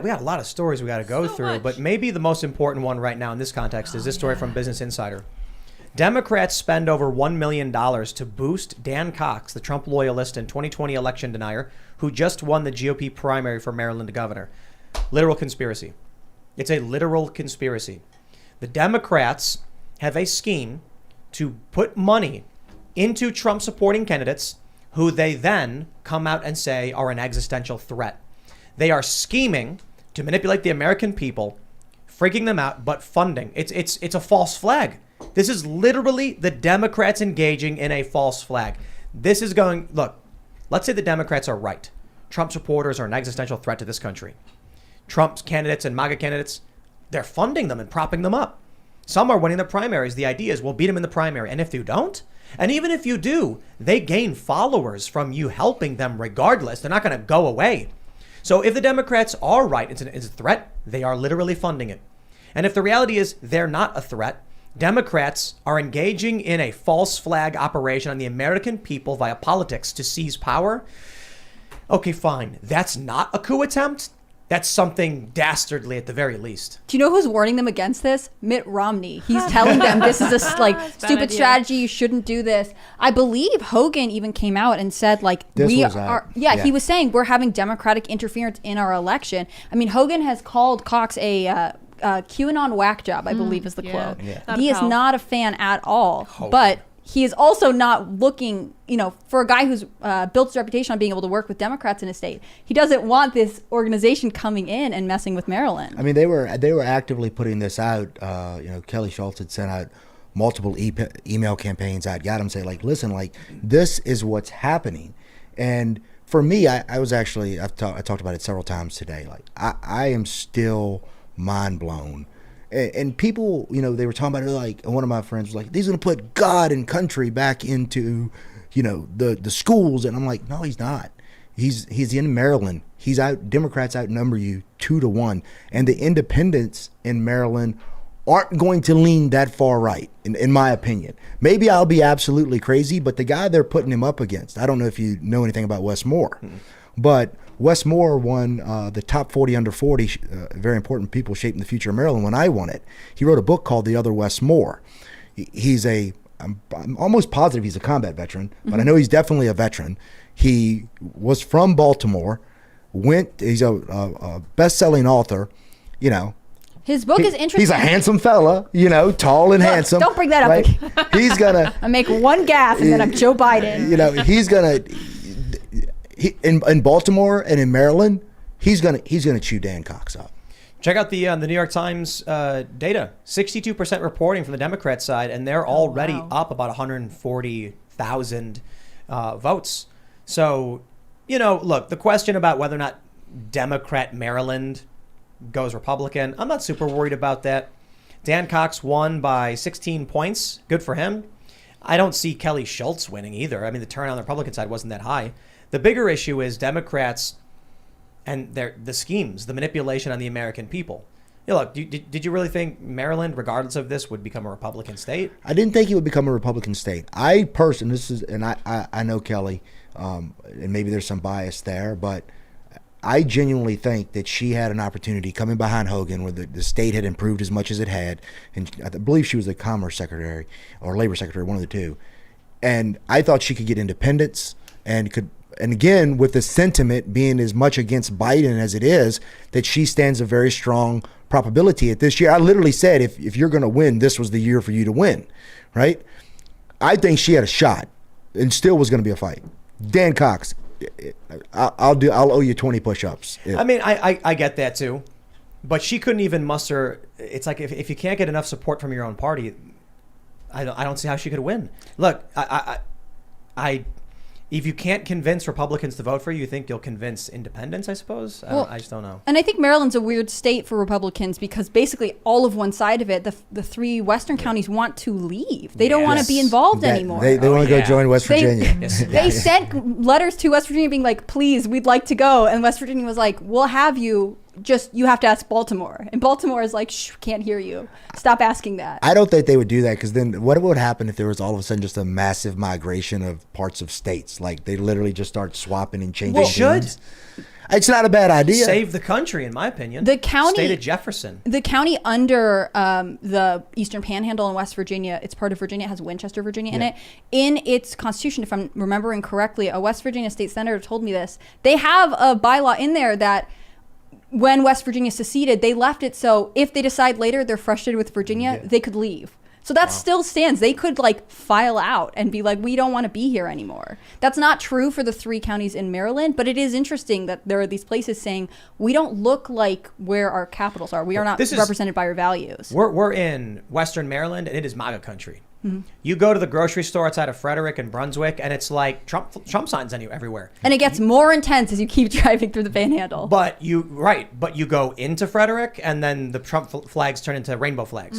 We got a lot of stories we got to go through, but maybe the most important one right now in this context is this story from Business Insider. Democrats spend over $1 million to boost Dan Cox, the Trump loyalist and 2020 election denier, who just won the GOP primary for Maryland governor. Literal conspiracy. It's a literal conspiracy. The Democrats have a scheme to put money into Trump supporting candidates who they then come out and say are an existential threat. They are scheming to manipulate the American people, freaking them out, but funding. It's a false flag. This is literally the Democrats engaging in a false flag. This is going, look, let's say the Democrats are right. Trump supporters are an existential threat to this country. Trump's candidates and MAGA candidates, they're funding them and propping them up. Some are winning the primaries. The idea is we'll beat them in the primary. And if you don't, and even if you do, they gain followers from you helping them regardless. They're not going to go away. So if the Democrats are right, it's a threat, they are literally funding it. And if the reality is they're not a threat, Democrats are engaging in a false flag operation on the American people via politics to seize power. Okay, fine. That's not a coup attempt. That's something dastardly at the very least. Do you know who's warning them against this? Mitt Romney. He's telling them this is a stupid strategy. You shouldn't do this. I believe Hogan even came out and said he was saying we're having Democratic interference in our election. I mean, Hogan has called Cox a QAnon whack job, I believe is the quote. Yeah. He is not a fan at all, but he is also not looking, for a guy who's built his reputation on being able to work with Democrats in his state. He doesn't want this organization coming in and messing with Maryland. I mean, they were actively putting this out. Kelly Schultz had sent out multiple email campaigns out, got him say, listen, this is what's happening. And for me, I've talked about it several times today. I am still mind blown. And people, they were talking about it one of my friends was like, he's going to put God and country back into, the schools. And I'm like, no, he's not. He's in Maryland. Democrats outnumber you 2-1. And the independents in Maryland aren't going to lean that far right, in my opinion. Maybe I'll be absolutely crazy, but the guy they're putting him up against, I don't know if you know anything about Wes Moore, but Wes Moore won the top 40 under 40, very important people shaping the future of Maryland when I won it. He wrote a book called The Other Wes Moore. I'm almost positive he's a combat veteran, but I know he's definitely a veteran. He was from Baltimore, he's a best-selling author, His book is interesting. He's a handsome fella, tall and handsome. Don't bring that up right? again. He's gonna I make one gaffe and then I'm Joe Biden. He's gonna in Baltimore and in Maryland, he's gonna chew Dan Cox up. Check out the New York Times data. 62% reporting from the Democrat side, and they're already up about 140,000 votes. So, look, the question about whether or not Democrat Maryland goes Republican, I'm not super worried about that. Dan Cox won by 16 points. Good for him. I don't see Kelly Schultz winning either. I mean, the turnout on the Republican side wasn't that high. The bigger issue is Democrats and the schemes, the manipulation on the American people. Look, did you really think Maryland, regardless of this, would become a Republican state? I didn't think it would become a Republican state. I know Kelly, and maybe there's some bias there, but I genuinely think that she had an opportunity coming behind Hogan where the state had improved as much as it had. And I believe she was the Commerce Secretary or Labor Secretary, one of the two. And I thought she could get independence and again, with the sentiment being as much against Biden as it is, that she stands a very strong probability at this year. I literally said, if you're going to win, this was the year for you to win, right? I think she had a shot and still was going to be a fight. Dan Cox, I'll owe you 20 push-ups. I mean, I get that too, but she couldn't even muster. It's like if you can't get enough support from your own party, I don't see how she could win. Look, if you can't convince Republicans to vote for you, you think you'll convince independents, I suppose? I just don't know. And I think Maryland's a weird state for Republicans because basically all of one side of it, the three western counties want to leave. They don't want to be involved anymore. They want to go join West Virginia. They sent letters to West Virginia being like, please, we'd like to go. And West Virginia was like, we'll have you just you have to ask Baltimore, and Baltimore is like, shh, can't hear you. Stop asking that. I don't think they would do that, because then what would happen if there was all of a sudden just a massive migration of parts of states? Like they literally just start swapping and changing. Should. It's not a bad idea. Save the country, in my opinion. The county, state of Jefferson. The county under the Eastern Panhandle in West Virginia, it's part of Virginia, it has Winchester, Virginia in it. In its constitution, if I'm remembering correctly, a West Virginia state senator told me this. They have a bylaw in there that when West Virginia seceded, they left it so if they decide later they're frustrated with Virginia, they could leave. So that still stands. They could like file out and be like, we don't want to be here anymore. That's not true for the 3 counties in Maryland, but it is interesting that there are these places saying we don't look like where our capitals are. We are not represented by our values. We're in Western Maryland, and it is MAGA country. Mm-hmm. You go to the grocery store outside of Frederick and Brunswick, and it's like Trump signs everywhere. And it gets more intense as you keep driving through the Panhandle. But you go into Frederick, and then the Trump flags turn into rainbow flags.